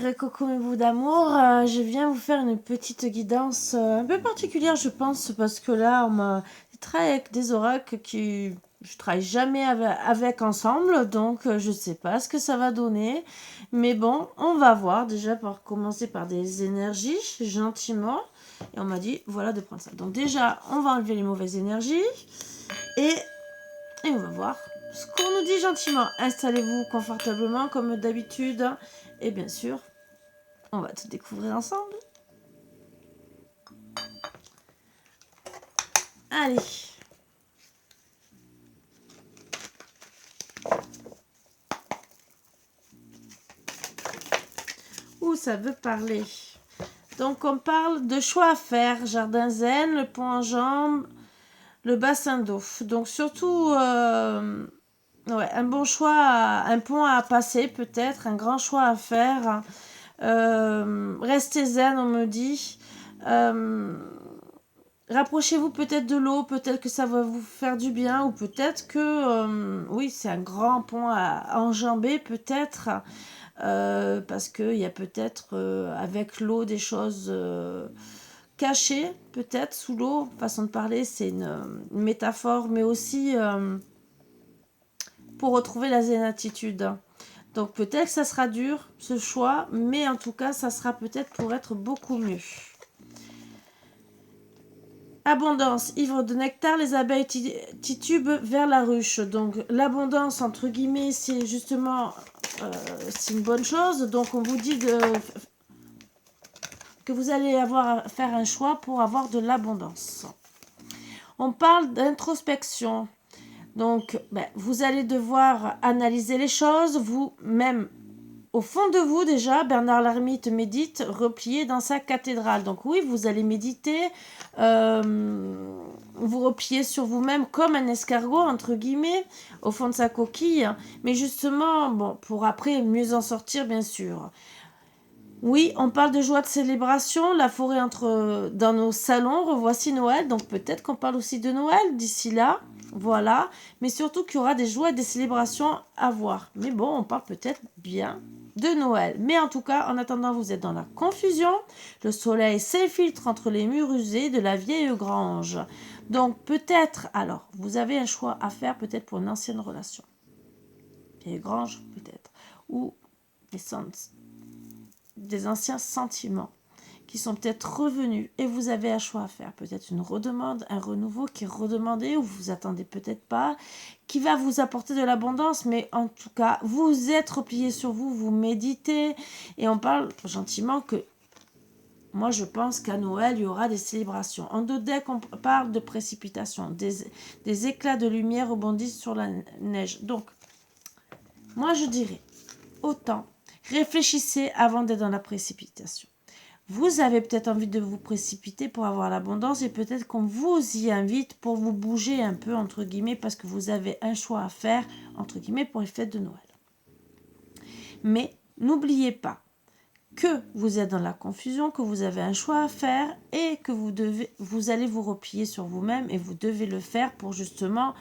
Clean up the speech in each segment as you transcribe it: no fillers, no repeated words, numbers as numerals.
chers cocos mes bouts d'amour, je viens vous faire une petite guidance un peu particulière, je pense, parce que là, on m'a travaillé avec des oracles qui je travaille jamais avec ensemble, donc je sais pas ce que ça va donner, mais bon, on va voir. Déjà, par commencer par des énergies, gentiment, et on m'a dit, voilà, de prendre ça. Donc déjà, on va enlever les mauvaises énergies, et on va voir ce qu'on nous dit gentiment. Installez-vous confortablement comme d'habitude. Et bien sûr, on va tout découvrir ensemble. Allez. Où ça veut parler? Donc on parle de choix à faire. Jardin zen, le pont en jambe, le bassin d'eau. Donc surtout... ouais, un bon choix, un pont à passer peut-être, un grand choix à faire. Restez zen, on me dit. Rapprochez-vous peut-être de l'eau, peut-être que ça va vous faire du bien, ou peut-être que, oui, c'est un grand pont à enjamber, peut-être, parce qu'il y a peut-être avec l'eau des choses cachées, peut-être sous l'eau. Façon de parler, c'est une métaphore, mais aussi pour retrouver la zénitude. Donc peut-être que ça sera dur, ce choix, mais en tout cas, ça sera peut-être pour être beaucoup mieux. Abondance, ivre de nectar, les abeilles titubent vers la ruche. Donc l'abondance, entre guillemets, c'est justement c'est une bonne chose. Donc on vous dit que vous allez avoir à faire un choix pour avoir de l'abondance. On parle d'introspection. Donc vous allez devoir analyser les choses, vous-même. Au fond de vous, déjà, Bernard l'Ermite médite replié dans sa cathédrale. Donc oui, vous allez méditer, vous repliez sur vous-même comme un escargot, entre guillemets, au fond de sa coquille. Mais justement, bon, pour après mieux en sortir, bien sûr. Oui, on parle de joie de célébration, la forêt dans nos salons, revoici Noël. Donc peut-être qu'on parle aussi de Noël d'ici là. Voilà, mais surtout qu'il y aura des joies et des célébrations à voir. Mais bon, on parle peut-être bien de Noël. Mais en tout cas, en attendant, vous êtes dans la confusion. Le soleil s'infiltre entre les murs usés de la vieille grange. Donc peut-être, alors, vous avez un choix à faire peut-être pour une ancienne relation. Vieille grange, peut-être. Ou des anciens sentiments qui sont peut-être revenus et vous avez un choix à faire, peut-être une redemande, un renouveau qui est redemandé ou vous attendez peut-être pas, qui va vous apporter de l'abondance, mais en tout cas vous êtes replié sur vous, vous méditez et on parle gentiment que moi je pense qu'à Noël il y aura des célébrations. En dodec on parle de précipitations, des éclats de lumière rebondissent sur la neige. Donc moi je dirais autant réfléchissez avant d'être dans la précipitation. Vous avez peut-être envie de vous précipiter pour avoir l'abondance et peut-être qu'on vous y invite pour vous bouger un peu, entre guillemets, parce que vous avez un choix à faire, entre guillemets, pour les fêtes de Noël. Mais n'oubliez pas que vous êtes dans la confusion, que vous avez un choix à faire et que vous allez vous replier sur vous-même et vous devez le faire pour justement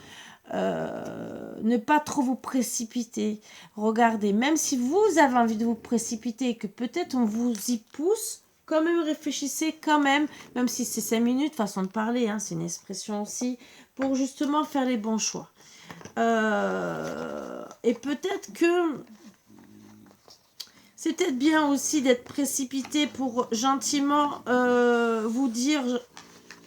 ne pas trop vous précipiter. Regardez, même si vous avez envie de vous précipiter et que peut-être on vous y pousse, quand même réfléchissez quand même si c'est 5 minutes, façon de parler, hein, c'est une expression aussi, pour justement faire les bons choix. Et peut-être que c'est peut-être bien aussi d'être précipité pour gentiment vous dire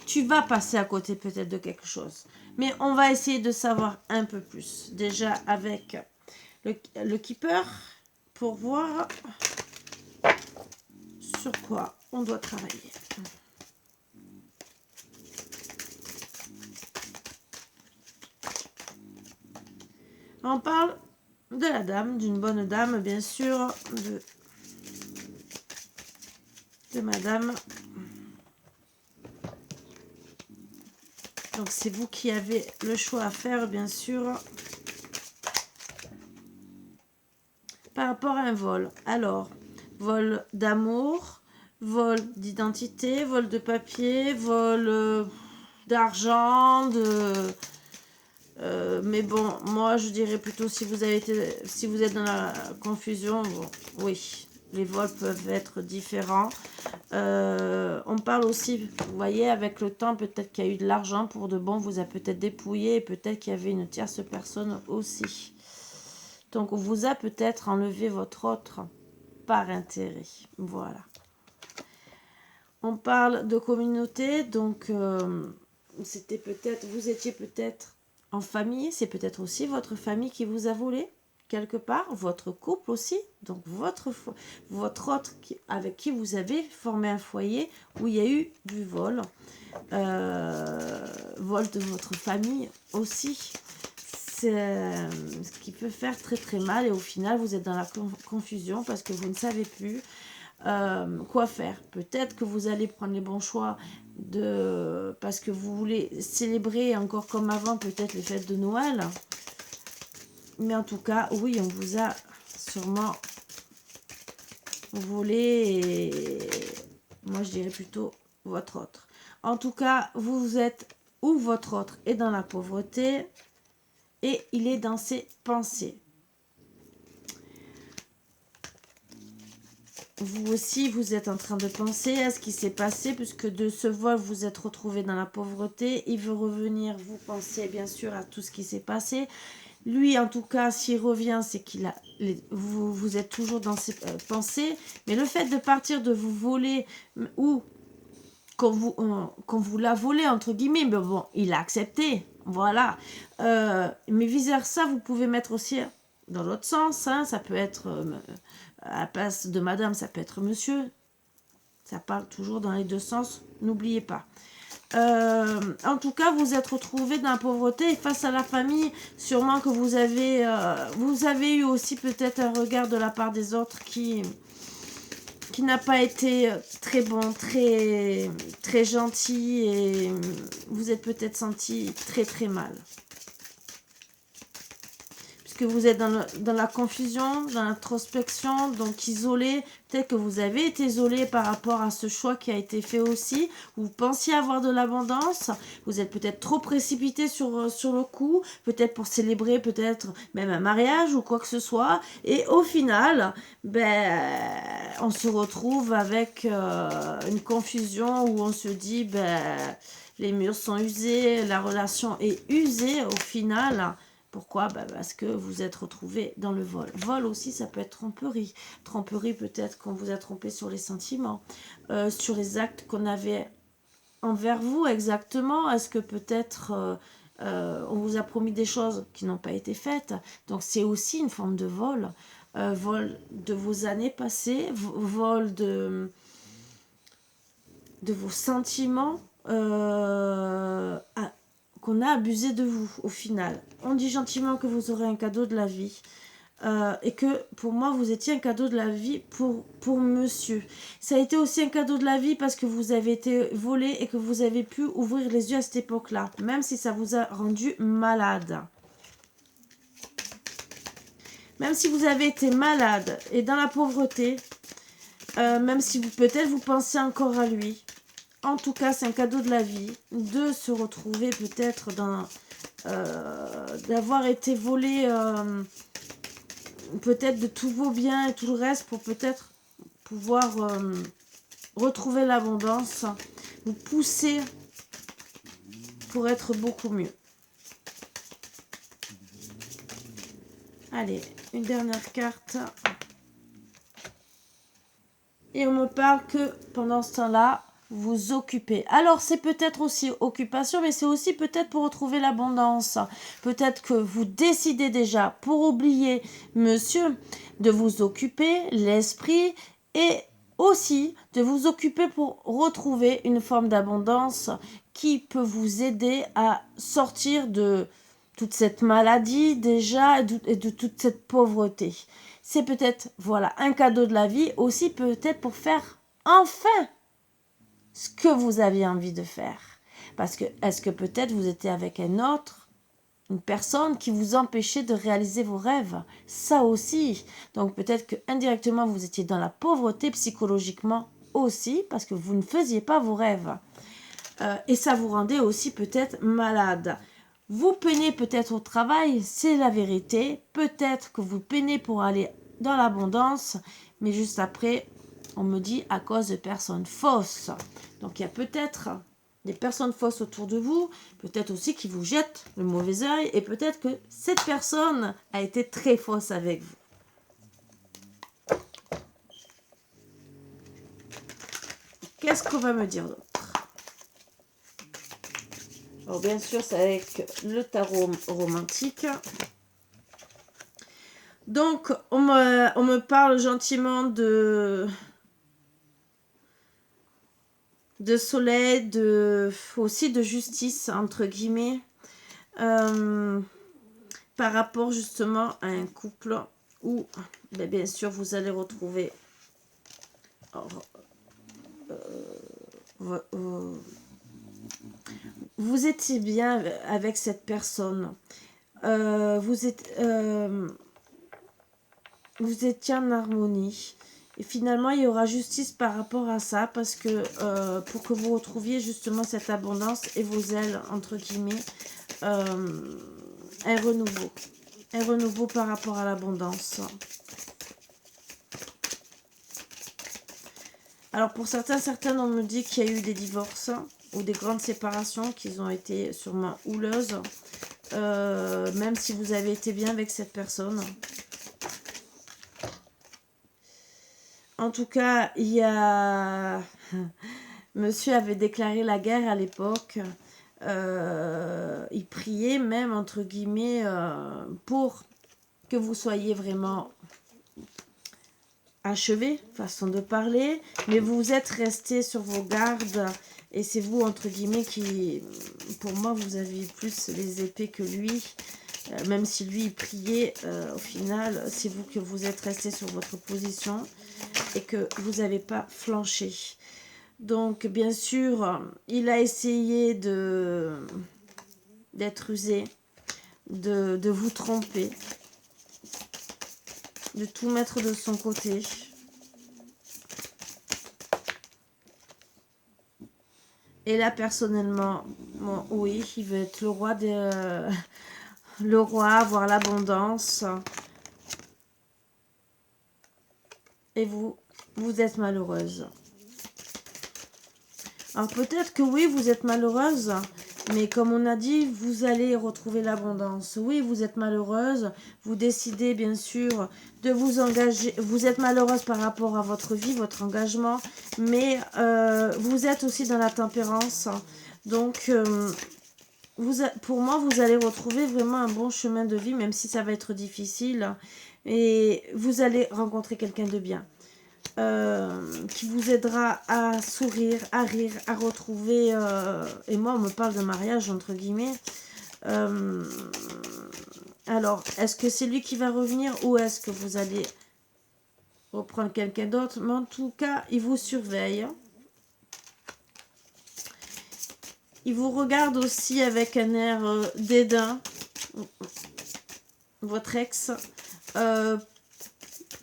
tu vas passer à côté peut-être de quelque chose. Mais on va essayer de savoir un peu plus. Déjà avec le keeper pour voir sur quoi on doit travailler. On parle de la dame, d'une bonne dame, bien sûr, de madame. Donc c'est vous qui avez le choix à faire, bien sûr, par rapport à un vol. Alors, vol d'amour, vol d'identité, vol de papier, vol d'argent, mais bon, moi je dirais plutôt si vous êtes dans la confusion, bon, oui, Les vols peuvent être différents. On parle aussi, vous voyez, avec le temps, peut-être qu'il y a eu de l'argent pour de bon, vous a peut-être dépouillé, et peut-être qu'il y avait une tierce personne aussi. Donc, on vous a peut-être enlevé votre autre par intérêt. Voilà. On parle de communauté, donc c'était peut-être, vous étiez peut-être en famille, c'est peut-être aussi votre famille qui vous a volé quelque part, votre couple aussi, donc votre autre avec qui vous avez formé un foyer où il y a eu du vol, vol de votre famille aussi. C'est ce qui peut faire très très mal et au final vous êtes dans la confusion parce que vous ne savez plus quoi faire. Peut-être que vous allez prendre les bons choix parce que vous voulez célébrer encore comme avant peut-être les fêtes de Noël. Mais en tout cas, oui, on vous a sûrement volé et moi je dirais plutôt votre autre. En tout cas, vous êtes ou votre autre est dans la pauvreté et il est dans ses pensées. Vous aussi, vous êtes en train de penser à ce qui s'est passé, puisque de ce vol, vous êtes retrouvé dans la pauvreté. Il veut revenir, vous pensez bien sûr à tout ce qui s'est passé. Lui, en tout cas, s'il revient, c'est qu'il a, vous êtes toujours dans ses pensées. Mais le fait de partir, de vous voler, ou qu'on vous l'a volé, entre guillemets, mais bon, il a accepté, voilà. Mais vice-versa, vous pouvez mettre aussi dans l'autre sens, hein, ça peut être, à la place de madame, ça peut être monsieur. Ça parle toujours dans les deux sens, n'oubliez pas. En tout cas, vous êtes retrouvé dans la pauvreté et face à la famille, sûrement que vous avez eu aussi peut-être un regard de la part des autres qui n'a pas été très bon, très, très gentil et vous êtes peut-être senti très très mal. Que vous êtes dans la confusion, dans l'introspection, donc isolé. Peut-être que vous avez été isolé par rapport à ce choix qui a été fait aussi. Vous pensiez avoir de l'abondance. Vous êtes peut-être trop précipité sur le coup. Peut-être pour célébrer peut-être même un mariage ou quoi que ce soit. Et au final, on se retrouve avec une confusion où on se dit, les murs sont usés, la relation est usée au final. Pourquoi? Parce que vous êtes retrouvé dans le vol. Vol aussi, ça peut être tromperie. Tromperie, peut-être qu'on vous a trompé sur les sentiments, sur les actes qu'on avait envers vous exactement. Est-ce que peut-être on vous a promis des choses qui n'ont pas été faites? Donc c'est aussi une forme de vol. Vol de vos années passées, vol de vos sentiments. Qu'on a abusé de vous au final. On dit gentiment que vous aurez un cadeau de la vie et que pour moi vous étiez un cadeau de la vie pour monsieur. Ça a été aussi un cadeau de la vie parce que vous avez été volé et que vous avez pu ouvrir les yeux à cette époque-là, même si ça vous a rendu malade. Même si vous avez été malade et dans la pauvreté, même si peut-être vous pensez encore à lui. En tout cas, c'est un cadeau de la vie de se retrouver peut-être d'avoir été volé peut-être de tous vos biens et tout le reste pour peut-être pouvoir retrouver l'abondance, vous pousser pour être beaucoup mieux. Allez, une dernière carte. Et on me parle que pendant ce temps-là, vous occupez. Alors, c'est peut-être aussi occupation, mais c'est aussi peut-être pour retrouver l'abondance. Peut-être que vous décidez déjà, pour oublier monsieur, de vous occuper l'esprit et aussi de vous occuper pour retrouver une forme d'abondance qui peut vous aider à sortir de toute cette maladie déjà et de toute cette pauvreté. C'est peut-être, voilà, un cadeau de la vie aussi peut-être pour faire enfin ce que vous aviez envie de faire. Parce que, est-ce que peut-être vous étiez avec un autre, une personne qui vous empêchait de réaliser vos rêves? Ça aussi. Donc peut-être que indirectement vous étiez dans la pauvreté psychologiquement aussi, parce que vous ne faisiez pas vos rêves. Et ça vous rendait aussi peut-être malade. Vous peinez peut-être au travail, c'est la vérité. Peut-être que vous peinez pour aller dans l'abondance, Mais juste après, on me dit à cause de personnes fausses. Donc il y a peut-être des personnes fausses autour de vous, peut-être aussi qui vous jettent le mauvais œil, et peut-être que cette personne a été très fausse avec vous. Qu'est-ce qu'on va me dire d'autre? Alors bien sûr, c'est avec le tarot romantique. Donc, on me parle gentiment de soleil, aussi de justice, entre guillemets, par rapport justement à un couple où, bien sûr, vous allez retrouver vous étiez bien avec cette personne. Vous étiez en harmonie. Et finalement, il y aura justice par rapport à ça, parce que pour que vous retrouviez justement cette abondance et vos ailes, entre guillemets, un renouveau. Un renouveau par rapport à l'abondance. Alors pour certaines, on me dit qu'il y a eu des divorces ou des grandes séparations qui ont été sûrement houleuses, même si vous avez été bien avec cette personne. En tout cas, il y a... Monsieur avait déclaré la guerre à l'époque. Il priait même, entre guillemets, pour que vous soyez vraiment achevé, façon de parler. Mais vous êtes resté sur vos gardes. Et c'est vous, entre guillemets, qui... Pour moi, vous aviez plus les épées que lui. Même si lui, il priait, au final, c'est vous que vous êtes resté sur votre position. Et que vous n'avez pas flanché. Donc, bien sûr, il a essayé d'être usé, de vous tromper, de tout mettre de son côté. Et là, personnellement, bon, oui, il veut être le roi, le roi, avoir l'abondance. Et vous êtes malheureuse. Alors peut-être que oui, vous êtes malheureuse, mais comme on a dit, vous allez retrouver l'abondance. Oui, vous êtes malheureuse, vous décidez bien sûr de vous engager. Vous êtes malheureuse par rapport à votre vie, votre engagement, mais vous êtes aussi dans la tempérance. Donc, pour moi, vous allez retrouver vraiment un bon chemin de vie, même si ça va être difficile. Et vous allez rencontrer quelqu'un de bien. Qui vous aidera à sourire, à rire, à retrouver... et moi, on me parle de mariage, entre guillemets. Alors, est-ce que c'est lui qui va revenir ou est-ce que vous allez reprendre quelqu'un d'autre? Mais en tout cas, il vous surveille. Il vous regarde aussi avec un air dédain. Votre ex.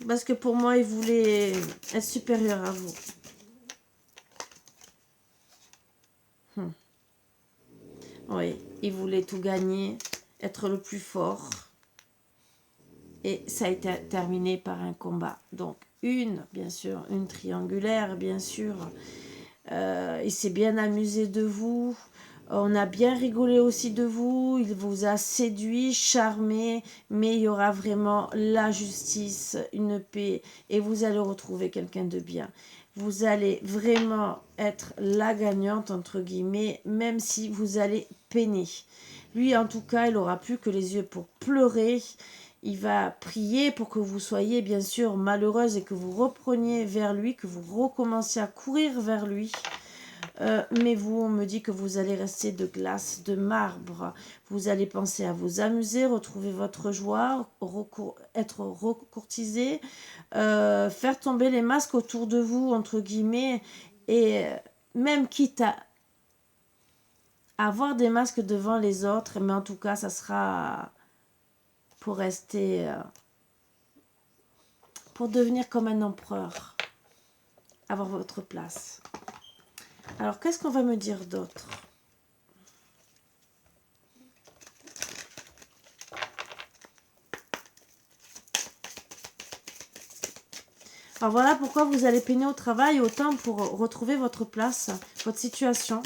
Parce que pour moi, il voulait être supérieur à vous. Oui, il voulait tout gagner, être le plus fort. Et ça a été terminé par un combat. Donc, bien sûr, une triangulaire, bien sûr. Il s'est bien amusé de vous. On a bien rigolé aussi de vous. Il vous a séduit, charmé. Mais il y aura vraiment la justice, une paix. Et vous allez retrouver quelqu'un de bien. Vous allez vraiment être la gagnante, entre guillemets, même si vous allez peiner. Lui, en tout cas, il n'aura plus que les yeux pour pleurer. Il va prier pour que vous soyez, bien sûr, malheureuse et que vous repreniez vers lui, que vous recommenciez à courir vers lui. Mais vous, on me dit que vous allez rester de glace, de marbre. Vous allez penser à vous amuser, retrouver votre joie, être recourtisé, faire tomber les masques autour de vous, entre guillemets, et même quitte à avoir des masques devant les autres, mais en tout cas, ça sera pour rester, pour devenir comme un empereur, avoir votre place. Alors, qu'est-ce qu'on va me dire d'autre? Alors voilà pourquoi vous allez peiner au travail autant pour retrouver votre place, votre situation.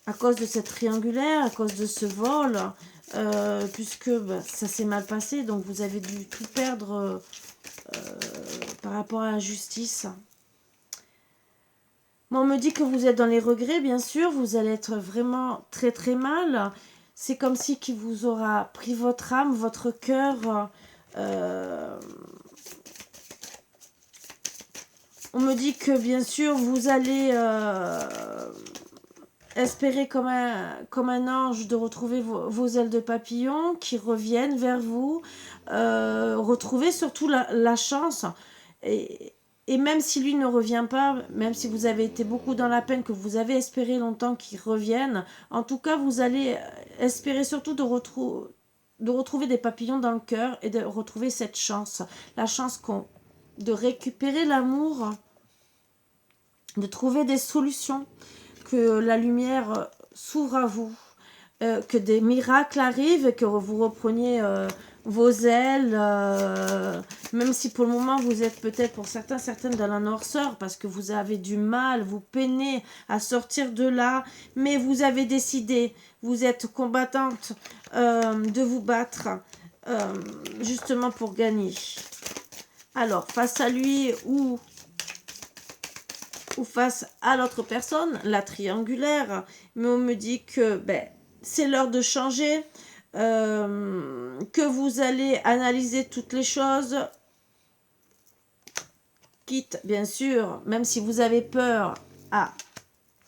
À cause de cette triangulaire, à cause de ce vol, puisque ça s'est mal passé, donc vous avez dû tout perdre par rapport à la justice. Bon, on me dit que vous êtes dans les regrets, bien sûr, vous allez être vraiment très très mal. C'est comme si qui vous aura pris votre âme, votre cœur. On me dit que bien sûr vous allez espérer comme un ange de retrouver vos ailes de papillon qui reviennent vers vous. Retrouver surtout la chance. Et même si lui ne revient pas, même si vous avez été beaucoup dans la peine, que vous avez espéré longtemps qu'il revienne, en tout cas vous allez espérer surtout de retrouver des papillons dans le cœur et de retrouver cette chance. La chance de récupérer l'amour, de trouver des solutions, que la lumière s'ouvre à vous, que des miracles arrivent, que vous repreniez vos ailes, même si pour le moment vous êtes peut-être pour certaines dans la noirceur, parce que vous avez du mal, vous peinez à sortir de là, mais vous avez décidé, vous êtes combattante, de vous battre, justement pour gagner. Alors, face à lui ou face à l'autre personne, la triangulaire, mais on me dit que c'est l'heure de changer, que vous allez analyser toutes les choses, quitte bien sûr, même si vous avez peur, à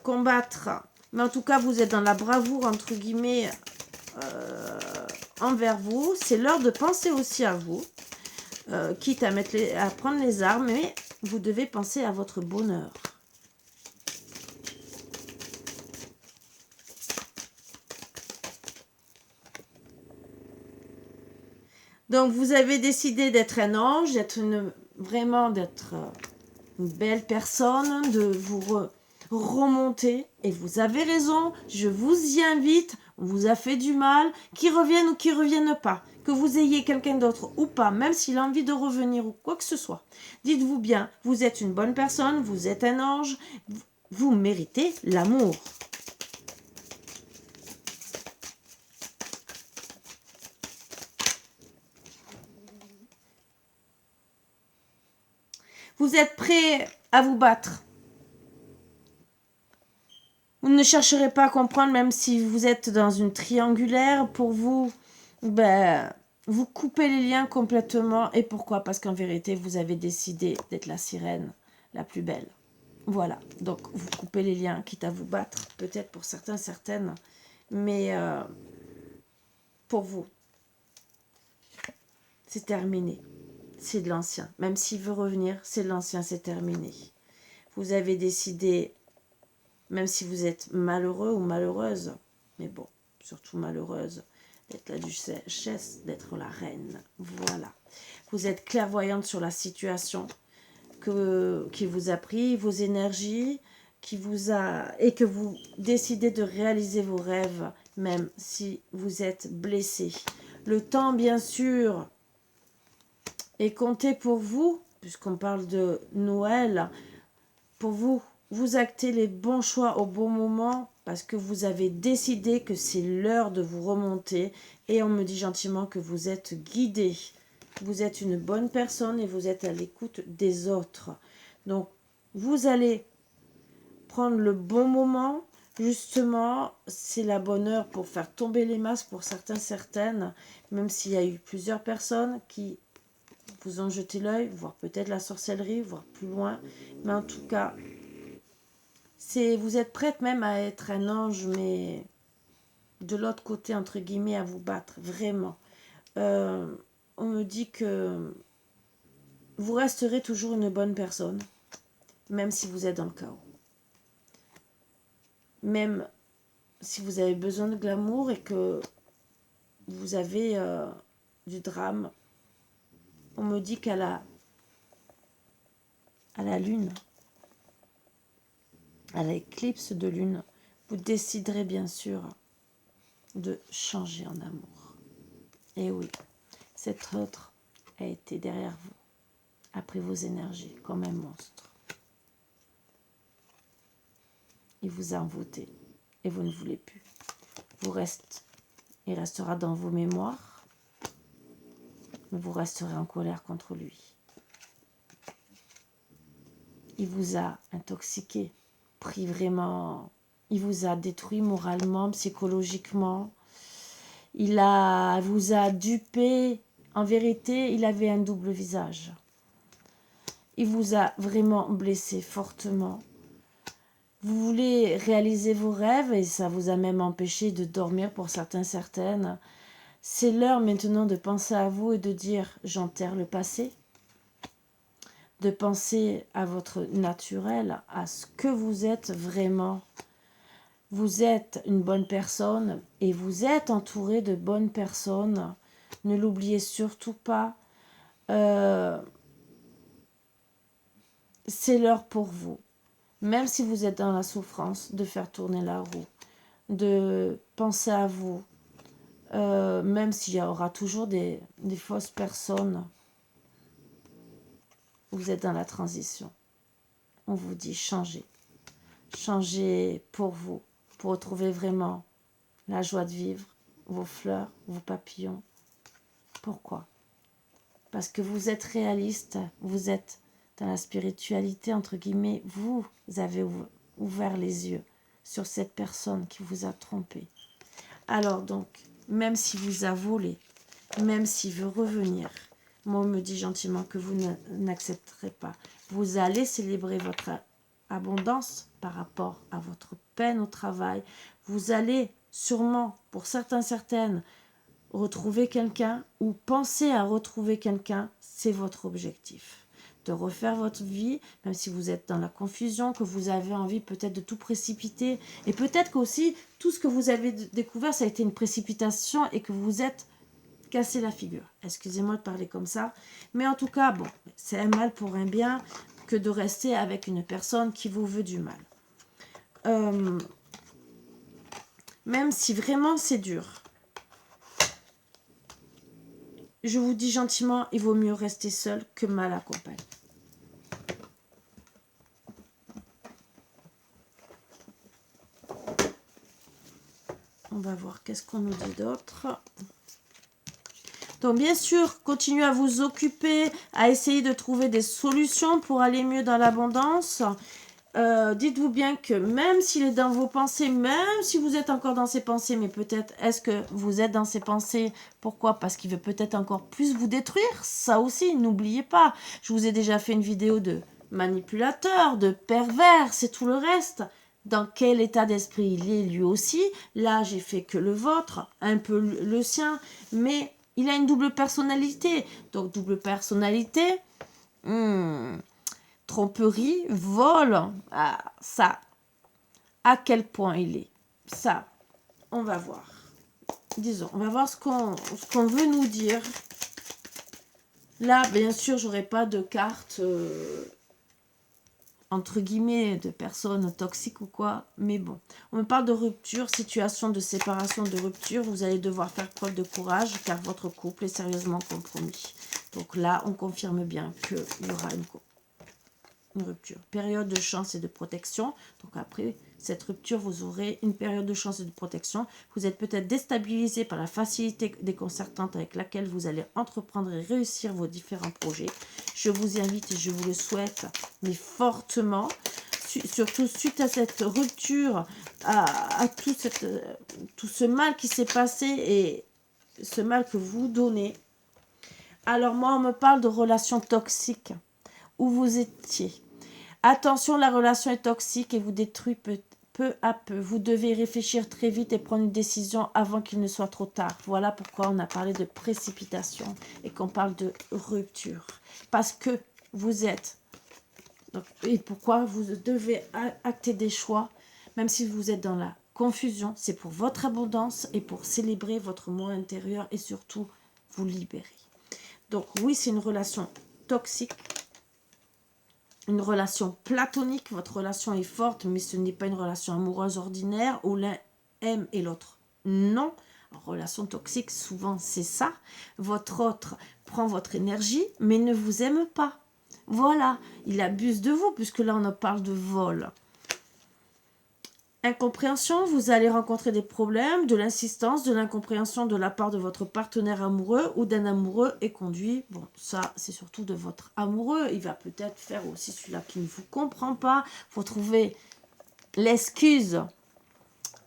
combattre, mais en tout cas vous êtes dans la bravoure entre guillemets envers vous. C'est l'heure de penser aussi à vous, quitte à prendre les armes, mais vous devez penser à votre bonheur. Donc, vous avez décidé d'être un ange, vraiment d'être une belle personne, de vous remonter. Et vous avez raison, je vous y invite, on vous a fait du mal, qu'il revienne ou qu'il ne revienne pas, que vous ayez quelqu'un d'autre ou pas, même s'il a envie de revenir ou quoi que ce soit. Dites-vous bien, vous êtes une bonne personne, vous êtes un ange, vous méritez l'amour. Vous êtes prêt à vous battre. Vous ne chercherez pas à comprendre, même si vous êtes dans une triangulaire. Pour vous, vous coupez les liens complètement. Et pourquoi? Parce qu'en vérité, vous avez décidé d'être la sirène la plus belle. Voilà, donc vous coupez les liens, quitte à vous battre, peut-être pour certains, certaines. Mais pour vous, c'est terminé. C'est de l'ancien. Même s'il veut revenir, c'est de l'ancien, c'est terminé. Vous avez décidé, même si vous êtes malheureux ou malheureuse, mais bon, surtout malheureuse, d'être la duchesse, d'être la reine. Voilà. Vous êtes clairvoyante sur la situation qui vous a pris, vos énergies, et que vous décidez de réaliser vos rêves, même si vous êtes blessé. Le temps, bien sûr, est compté pour vous, puisqu'on parle de Noël, pour vous actez les bons choix au bon moment, parce que vous avez décidé que c'est l'heure de vous remonter, et on me dit gentiment que vous êtes guidé. Vous êtes une bonne personne et vous êtes à l'écoute des autres. Donc, vous allez prendre le bon moment. Justement, c'est la bonne heure pour faire tomber les masques pour certaines, même s'il y a eu plusieurs personnes qui vous ont jeté l'œil, voire peut-être la sorcellerie, voire plus loin. Mais en tout cas, vous êtes prête même à être un ange, mais de l'autre côté, entre guillemets, à vous battre, vraiment. On me dit que vous resterez toujours une bonne personne, même si vous êtes dans le chaos. Même si vous avez besoin de glamour et que vous avez du drame, on me dit qu'à la lune, à l'éclipse de lune, vous déciderez bien sûr de changer en amour. Et oui, cet autre a été derrière vous. a pris vos énergies comme un monstre. Il vous a envoûté et vous ne voulez plus. Il restera dans vos mémoires, mais vous resterez en colère contre lui. Il vous a intoxiqué, il vous a détruit moralement, psychologiquement. Vous a dupé. En vérité, il avait un double visage. Il vous a vraiment blessé fortement. Vous voulez réaliser vos rêves et ça vous a même empêché de dormir pour certaines. C'est l'heure maintenant de penser à vous et de dire j'enterre le passé. De penser à votre naturel, à ce que vous êtes vraiment. Vous êtes une bonne personne et vous êtes entouré de bonnes personnes. Ne l'oubliez surtout pas. C'est l'heure pour vous, même si vous êtes dans la souffrance, de faire tourner la roue, de penser à vous, même s'il y aura toujours des fausses personnes. Vous êtes dans la transition. On vous dit changez. Changez pour vous, pour retrouver vraiment la joie de vivre, vos fleurs, vos papillons. Pourquoi? Parce que vous êtes réaliste, vous êtes dans la spiritualité, entre guillemets, vous avez ouvert les yeux sur cette personne qui vous a trompé. Alors donc, même s'il vous a volé, même s'il veut revenir, moi on me dit gentiment que vous n'accepterez pas. Vous allez célébrer votre abondance par rapport à votre peine au travail. Vous allez sûrement, pour certaines, retrouver quelqu'un ou penser à retrouver quelqu'un, c'est votre objectif. De refaire votre vie, même si vous êtes dans la confusion, que vous avez envie peut-être de tout précipiter. Et peut-être qu'aussi, tout ce que vous avez découvert, ça a été une précipitation et que vous vous êtes cassé la figure. Excusez-moi de parler comme ça. Mais en tout cas, bon, c'est un mal pour un bien que de rester avec une personne qui vous veut du mal. Même si vraiment c'est dur, je vous dis gentiment, il vaut mieux rester seul que mal accompagné. On va voir qu'est-ce qu'on nous dit d'autre. Donc bien sûr, continuez à vous occuper, à essayer de trouver des solutions pour aller mieux dans l'abondance. Dites-vous bien que même s'il est dans vos pensées, même si vous êtes encore dans ses pensées, mais peut-être est-ce que vous êtes dans ses pensées, pourquoi? Parce qu'il veut peut-être encore plus vous détruire. Ça aussi, n'oubliez pas. Je vous ai déjà fait une vidéo de manipulateur, de pervers, c'est tout le reste. Dans quel état d'esprit il est lui aussi. Là, j'ai fait que le vôtre, un peu le sien, mais il a une double personnalité. Donc, double personnalité, tromperie, vol, ça, à quel point il est. Ça, on va voir. Disons, on va voir ce qu'on veut nous dire. Là, bien sûr, j'aurai pas de carte entre guillemets de personnes toxiques ou quoi, mais bon, on me parle de rupture, situation de séparation, de rupture. Vous allez devoir faire preuve de courage car votre couple est sérieusement compromis. Donc là, on confirme bien qu'il y aura une rupture. Période de chance et de protection. Donc après cette rupture, vous aurez une période de chance et de protection. Vous êtes peut-être déstabilisé par la facilité déconcertante avec laquelle vous allez entreprendre et réussir vos différents projets. Je vous invite et je vous le souhaite, mais fortement, surtout suite à cette rupture, à tout ce mal qui s'est passé et ce mal que vous donnez. Alors moi, on me parle de relations toxiques où vous étiez. Attention, la relation est toxique et vous détruit peu à peu. Vous devez réfléchir très vite et prendre une décision avant qu'il ne soit trop tard. Voilà pourquoi on a parlé de précipitation et qu'on parle de rupture. Parce que vous êtes... et pourquoi vous devez acter des choix, même si vous êtes dans la confusion. C'est pour votre abondance et pour célébrer votre moi intérieur et surtout vous libérer. Donc oui, c'est une relation toxique. Une relation platonique, votre relation est forte, mais ce n'est pas une relation amoureuse ordinaire où l'un aime et l'autre non. En relation toxique, souvent c'est ça. Votre autre prend votre énergie, mais ne vous aime pas. Voilà, il abuse de vous, puisque là, on parle de vol. Incompréhension, vous allez rencontrer des problèmes, de l'insistance, de l'incompréhension de la part de votre partenaire amoureux ou d'un amoureux est conduit. Bon, ça, c'est surtout de votre amoureux. Il va peut-être faire aussi celui-là qui ne vous comprend pas. Il faut trouver l'excuse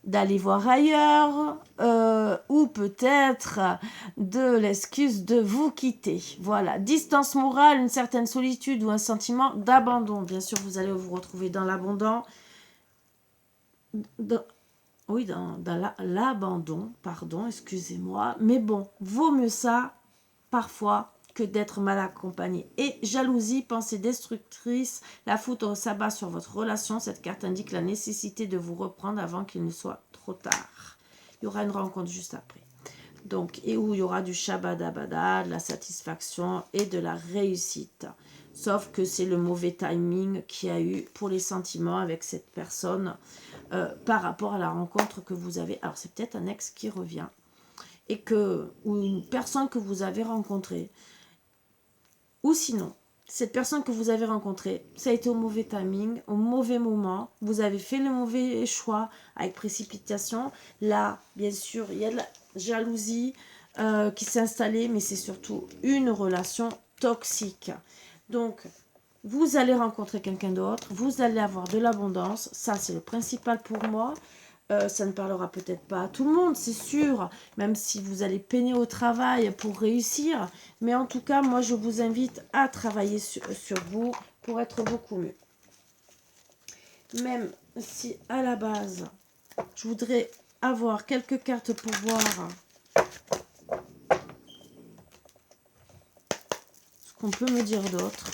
d'aller voir ailleurs ou peut-être de l'excuse de vous quitter. Voilà, distance morale, une certaine solitude ou un sentiment d'abandon. Bien sûr, vous allez vous retrouver dans l'abandon. Oui, dans l'abandon, pardon, excusez-moi. Mais bon, vaut mieux ça, parfois, que d'être mal accompagné. Et jalousie, pensée destructrice, la foudre s'abat sur votre relation. Cette carte indique la nécessité de vous reprendre avant qu'il ne soit trop tard. Il y aura une rencontre juste après. Donc, et où il y aura du shabadabada, de la satisfaction et de la réussite. Sauf que c'est le mauvais timing qu'il y a eu pour les sentiments avec cette personne par rapport à la rencontre que vous avez. Alors, c'est peut-être un ex qui revient ou une personne que vous avez rencontrée. Ou sinon, cette personne que vous avez rencontrée, ça a été au mauvais timing, au mauvais moment. Vous avez fait le mauvais choix avec précipitation. Là, bien sûr, il y a de la jalousie qui s'est installée, mais c'est surtout une relation toxique. Donc, vous allez rencontrer quelqu'un d'autre, vous allez avoir de l'abondance, ça c'est le principal pour moi. Ça ne parlera peut-être pas à tout le monde, c'est sûr, même si vous allez peiner au travail pour réussir. Mais en tout cas, moi je vous invite à travailler sur vous pour être beaucoup mieux. Même si à la base, je voudrais avoir quelques cartes pour voir ce qu'on peut me dire d'autre.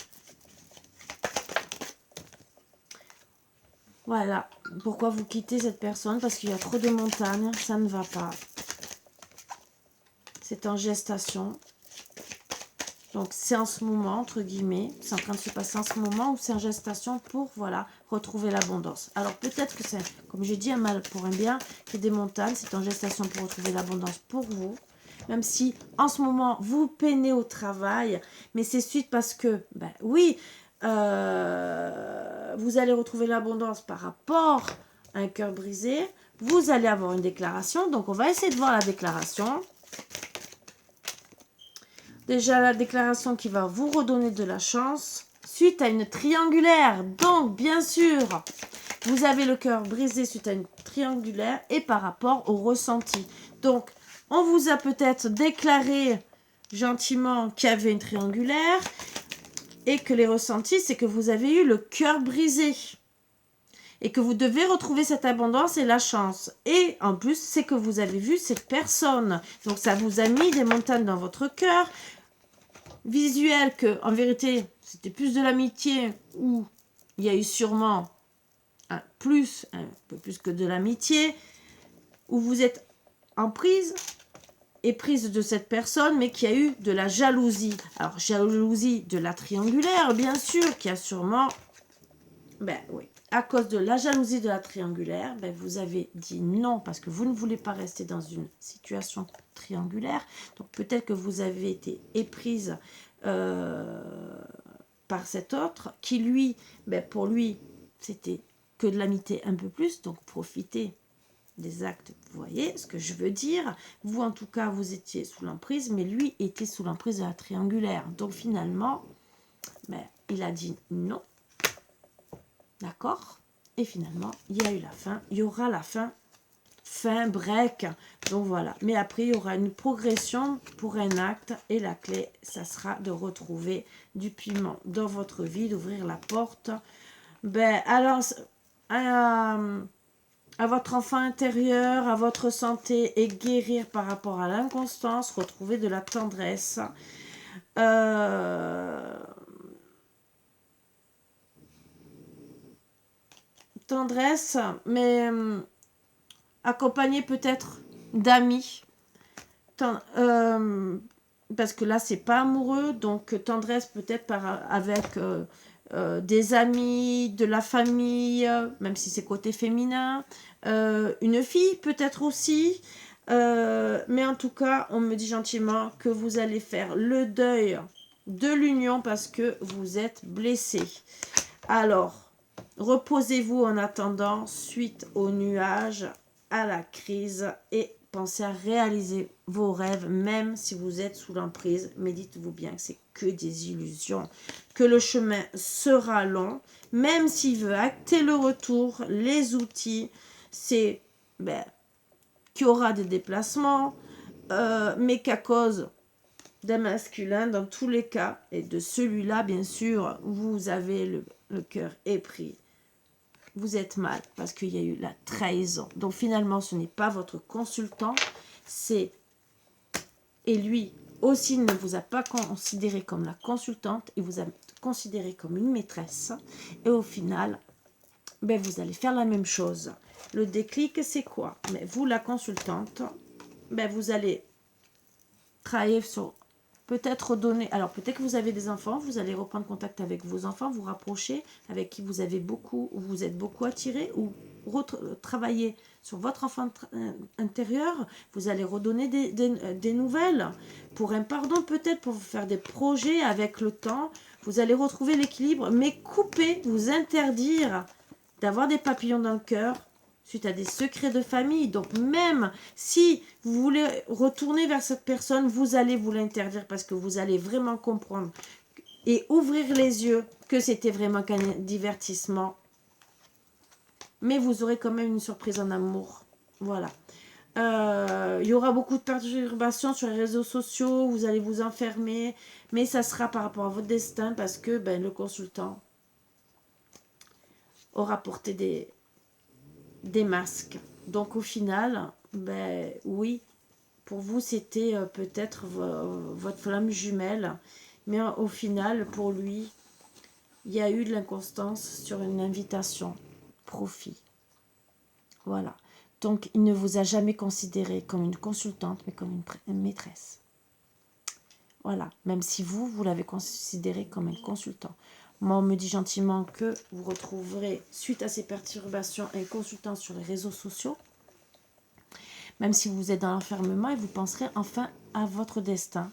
Voilà, pourquoi vous quittez cette personne? Parce qu'il y a trop de montagnes, ça ne va pas. C'est en gestation. Donc c'est en ce moment, entre guillemets, c'est en train de se passer en ce moment où c'est en gestation pour, voilà, retrouver l'abondance. Alors peut-être que c'est, comme j'ai dit, un mal pour un bien, que des montagnes, c'est en gestation pour retrouver l'abondance pour vous. Même si en ce moment, vous peinez au travail, mais c'est suite parce que, ben oui, vous allez retrouver l'abondance par rapport à un cœur brisé. Vous allez avoir une déclaration, donc on va essayer de voir la déclaration. Déjà, la déclaration qui va vous redonner de la chance suite à une triangulaire. Donc, bien sûr, vous avez le cœur brisé suite à une triangulaire et par rapport au ressenti. Donc, on vous a peut-être déclaré gentiment qu'il y avait une triangulaire et que les ressentis, c'est que vous avez eu le cœur brisé et que vous devez retrouver cette abondance et la chance. Et en plus, c'est que vous avez vu cette personne. Donc, ça vous a mis des montagnes dans votre cœur. Visuel que, en vérité, c'était plus de l'amitié où il y a eu sûrement un peu plus que de l'amitié, où vous êtes en prise et prise de cette personne, mais qui a eu de la jalousie. Alors, jalousie de la triangulaire, bien sûr, qui a sûrement, ben oui, à cause de la jalousie de la triangulaire, ben, vous avez dit non parce que vous ne voulez pas rester dans une situation triangulaire. Donc peut-être que vous avez été éprise par cet autre qui, lui, ben, pour lui, c'était que de l'amitié un peu plus. Donc profitez des actes, vous voyez ce que je veux dire. Vous, en tout cas, vous étiez sous l'emprise, mais lui était sous l'emprise de la triangulaire. Donc finalement, ben, il a dit non. D'accord? Et finalement, il y a eu la fin. Il y aura la fin. Fin, break. Donc voilà. Mais après, il y aura une progression pour un acte. Et la clé, ça sera de retrouver du piment dans votre vie, d'ouvrir la porte. Ben, alors, à votre enfant intérieur, à votre santé et guérir par rapport à l'inconstance, retrouver de la tendresse. Tendresse, mais accompagné peut-être d'amis. Parce que là, c'est pas amoureux, donc tendresse peut-être avec des amis, de la famille, même si c'est côté féminin. Une fille peut-être aussi. Mais en tout cas, on me dit gentiment que vous allez faire le deuil de l'union parce que vous êtes blessé. Alors, reposez-vous en attendant, suite aux nuages, à la crise, et pensez à réaliser vos rêves, même si vous êtes sous l'emprise. Mais dites-vous bien que c'est que des illusions, que le chemin sera long, même s'il veut acter le retour, les outils, c'est qu'il y aura des déplacements, mais qu'à cause d'un masculin, dans tous les cas, et de celui-là, bien sûr, vous avez le cœur épris. Vous êtes mal parce qu'il y a eu la trahison. Donc finalement, ce n'est pas votre consultant, c'est... Et lui aussi ne vous a pas considéré comme la consultante, il vous a considéré comme une maîtresse. Et au final, vous allez faire la même chose. Le déclic, c'est quoi? Mais vous, la consultante, vous allez travailler sur... Peut-être redonner... Alors, peut-être que vous avez des enfants, vous allez reprendre contact avec vos enfants, vous rapprocher, avec qui vous avez beaucoup, vous êtes beaucoup attiré, ou travailler sur votre enfant intérieur, vous allez redonner des nouvelles. Pour un pardon, peut-être, pour vous faire des projets avec le temps, vous allez retrouver l'équilibre, mais couper, vous interdire d'avoir des papillons dans le cœur, suite à des secrets de famille. Donc même si vous voulez retourner vers cette personne, vous allez vous l'interdire parce que vous allez vraiment comprendre et ouvrir les yeux que c'était vraiment qu'un divertissement. Mais vous aurez quand même une surprise en amour. Voilà. Il y aura beaucoup de perturbations sur les réseaux sociaux, vous allez vous enfermer, mais ça sera par rapport à votre destin parce que le consultant aura porté des masques. Donc au final, oui, pour vous c'était peut-être votre flamme jumelle, mais au final pour lui, il y a eu de l'inconstance sur une invitation, profit. Voilà. Donc il ne vous a jamais considéré comme une consultante, mais comme une maîtresse. Voilà. Même si vous l'avez considéré comme un consultant. Moi, on me dit gentiment que vous retrouverez, suite à ces perturbations, un consultant sur les réseaux sociaux. Même si vous êtes dans l'enfermement, et vous penserez enfin à votre destin.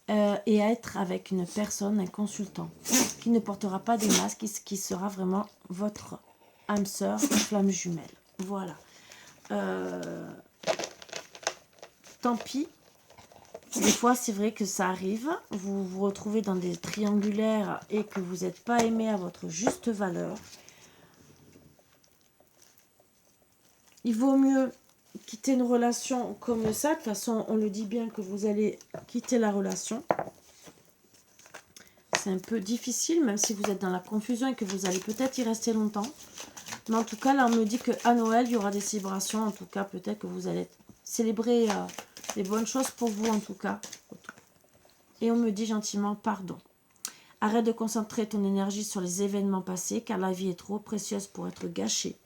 Et à être avec une personne, un consultant, qui ne portera pas des masques, qui sera vraiment votre âme sœur, flamme jumelle. Voilà. Tant pis. Des fois, c'est vrai que ça arrive. Vous vous retrouvez dans des triangulaires et que vous n'êtes pas aimé à votre juste valeur. Il vaut mieux quitter une relation comme ça. De toute façon, on le dit bien que vous allez quitter la relation. C'est un peu difficile, même si vous êtes dans la confusion et que vous allez peut-être y rester longtemps. Mais en tout cas, là, on me dit qu'à Noël, il y aura des célébrations. En tout cas, peut-être que vous allez célébrer les bonnes choses pour vous, en tout cas. Et on me dit gentiment, pardon. Arrête de concentrer ton énergie sur les événements passés, car la vie est trop précieuse pour être gâchée.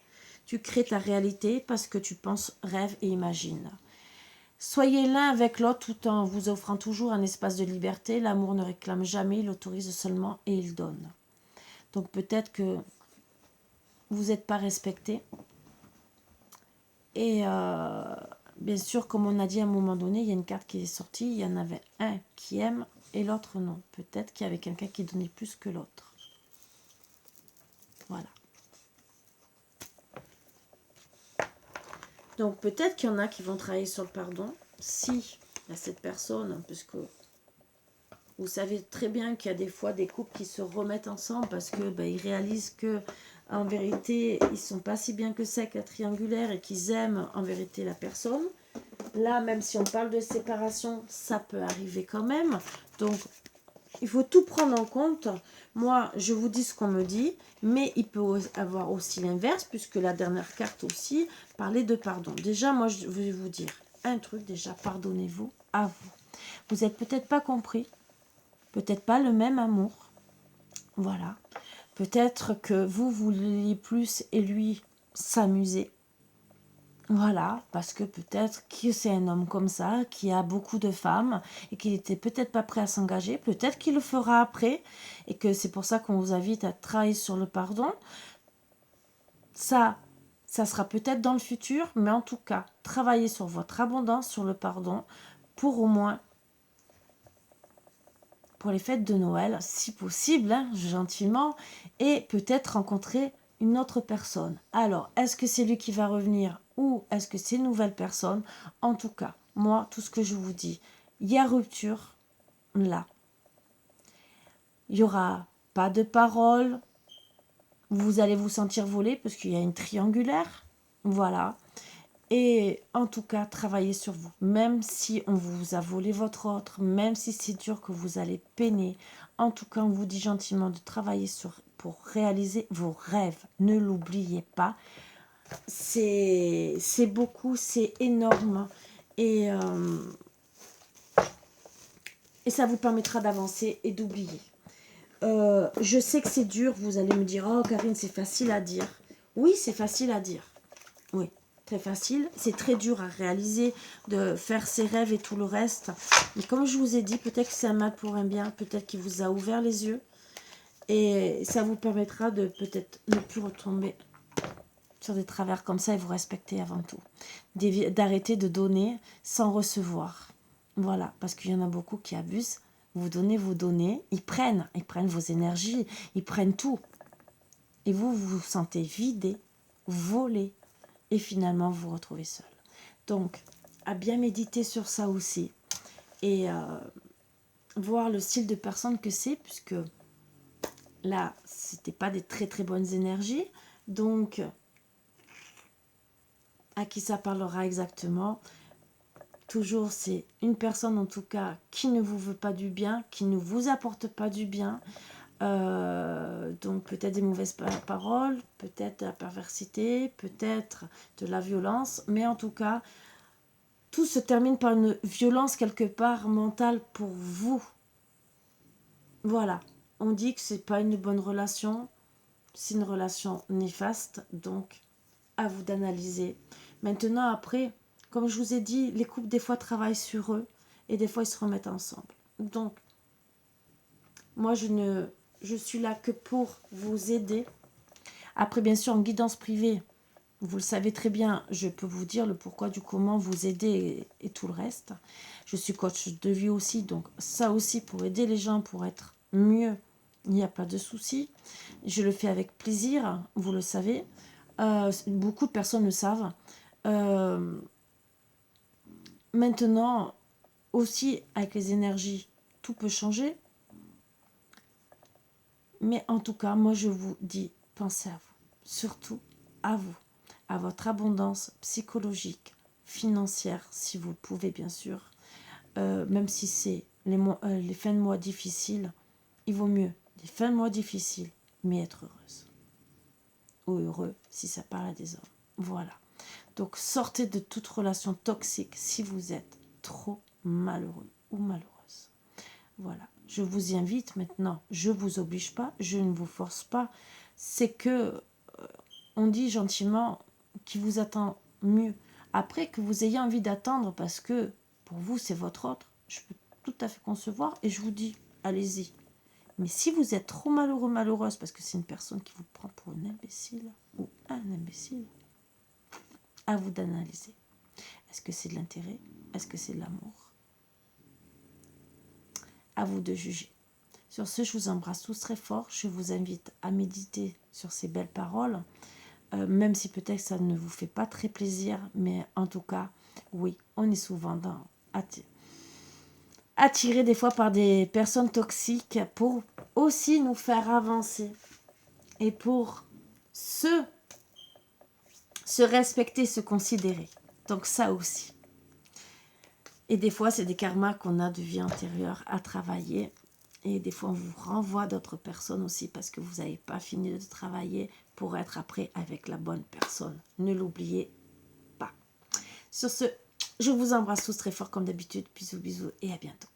Tu crées ta réalité parce que tu penses, rêves et imagines. Soyez l'un avec l'autre tout en vous offrant toujours un espace de liberté. L'amour ne réclame jamais, il autorise seulement et il donne. Donc peut-être que vous n'êtes pas respecté. Et bien sûr, comme on a dit à un moment donné, il y a une carte qui est sortie. Il y en avait un qui aime et l'autre non. Peut-être qu'il y avait quelqu'un qui donnait plus que l'autre. Voilà. Donc peut-être qu'il y en a qui vont travailler sur le pardon. Si il y a cette personne, puisque vous savez très bien qu'il y a des fois des couples qui se remettent ensemble parce que ils réalisent que en vérité ils sont pas si bien que ça avec la triangulaire et qu'ils aiment en vérité la personne. Là, même si on parle de séparation, ça peut arriver quand même. Donc il faut tout prendre en compte. Moi, je vous dis ce qu'on me dit, mais il peut avoir aussi l'inverse, puisque la dernière carte aussi parlait de pardon. Déjà, moi, je vais vous dire un truc. Déjà, pardonnez-vous à vous. Vous n'êtes peut-être pas compris, peut-être pas le même amour. Voilà. Peut-être que vous vouliez plus et lui s'amuser. Voilà, parce que peut-être que c'est un homme comme ça, qui a beaucoup de femmes, et qu'il n'était peut-être pas prêt à s'engager, peut-être qu'il le fera après, et que c'est pour ça qu'on vous invite à travailler sur le pardon. Ça sera peut-être dans le futur, mais en tout cas, travaillez sur votre abondance, sur le pardon, pour au moins pour les fêtes de Noël, si possible, hein, gentiment, et peut-être rencontrer une autre personne. Alors, est-ce que c'est lui qui va revenir ou est-ce que c'est une nouvelle personne? En tout cas, moi, tout ce que je vous dis, il y a rupture là. Il n'y aura pas de parole. Vous allez vous sentir volé parce qu'il y a une triangulaire. Voilà. Et en tout cas, travaillez sur vous. Même si on vous a volé votre autre, même si c'est dur que vous allez peiner, en tout cas, on vous dit gentiment de travailler pour réaliser vos rêves. Ne l'oubliez pas. C'est beaucoup, c'est énorme. Et ça vous permettra d'avancer et d'oublier. Je sais que c'est dur. Vous allez me dire, oh Karine, c'est facile à dire. Oui, c'est facile à dire. Oui. Très facile, c'est très dur à réaliser, de faire ses rêves et tout le reste. Mais comme je vous ai dit, peut-être que c'est un mal pour un bien, peut-être qu'il vous a ouvert les yeux. Et ça vous permettra de peut-être ne plus retomber sur des travers comme ça et vous respecter avant tout. D'arrêter de donner sans recevoir. Voilà, parce qu'il y en a beaucoup qui abusent. Vous donnez, ils prennent vos énergies, ils prennent tout. Et vous vous sentez vidé, volé. Et finalement, vous vous retrouvez seul. Donc, à bien méditer sur ça aussi. Et voir le style de personne que c'est, puisque là, c'était pas des très très bonnes énergies. Donc, à qui ça parlera exactement? Toujours, c'est une personne en tout cas qui ne vous veut pas du bien, qui ne vous apporte pas du bien. Donc peut-être des mauvaises paroles, peut-être de la perversité, peut-être de la violence, mais en tout cas, tout se termine par une violence quelque part mentale pour vous. Voilà, on dit que c'est pas une bonne relation, c'est une relation néfaste, donc à vous d'analyser. Maintenant après, comme je vous ai dit, les couples des fois travaillent sur eux et des fois ils se remettent ensemble. Donc, moi je suis là que pour vous aider. Après bien sûr en guidance privée, vous le savez très bien, je peux vous dire le pourquoi du comment, vous aider et tout le reste. Je suis coach de vie aussi, donc ça aussi pour aider les gens, pour être mieux, il n'y a pas de souci. Je le fais avec plaisir, vous le savez. Beaucoup de personnes le savent. Maintenant, aussi avec les énergies, tout peut changer. Mais en tout cas, moi je vous dis, pensez à vous, surtout à vous, à votre abondance psychologique, financière, si vous le pouvez bien sûr. Même si c'est les fins de mois difficiles, il vaut mieux des fins de mois difficiles, mais être heureuse. Ou heureux si ça parle à des hommes. Voilà. Donc sortez de toute relation toxique si vous êtes trop malheureux ou malheureuse. Voilà. Je vous y invite maintenant. Je ne vous oblige pas, je ne vous force pas. C'est que on dit gentiment qui vous attend mieux. Après que vous ayez envie d'attendre parce que pour vous c'est votre autre, je peux tout à fait concevoir et je vous dis allez-y. Mais si vous êtes trop malheureux, malheureuse parce que c'est une personne qui vous prend pour une imbécile ou un imbécile, à vous d'analyser. Est-ce que c'est de l'intérêt? Est-ce que c'est de l'amour? À vous de juger. Sur ce, je vous embrasse tous très fort. Je vous invite à méditer sur ces belles paroles. Même si peut-être ça ne vous fait pas très plaisir, mais en tout cas, oui, on est souvent attiré des fois par des personnes toxiques pour aussi nous faire avancer et pour se respecter, se considérer. Donc ça aussi. Et des fois, c'est des karmas qu'on a de vie antérieure à travailler. Et des fois, on vous renvoie d'autres personnes aussi parce que vous n'avez pas fini de travailler pour être après avec la bonne personne. Ne l'oubliez pas. Sur ce, je vous embrasse tous très fort comme d'habitude. Bisous, bisous et à bientôt.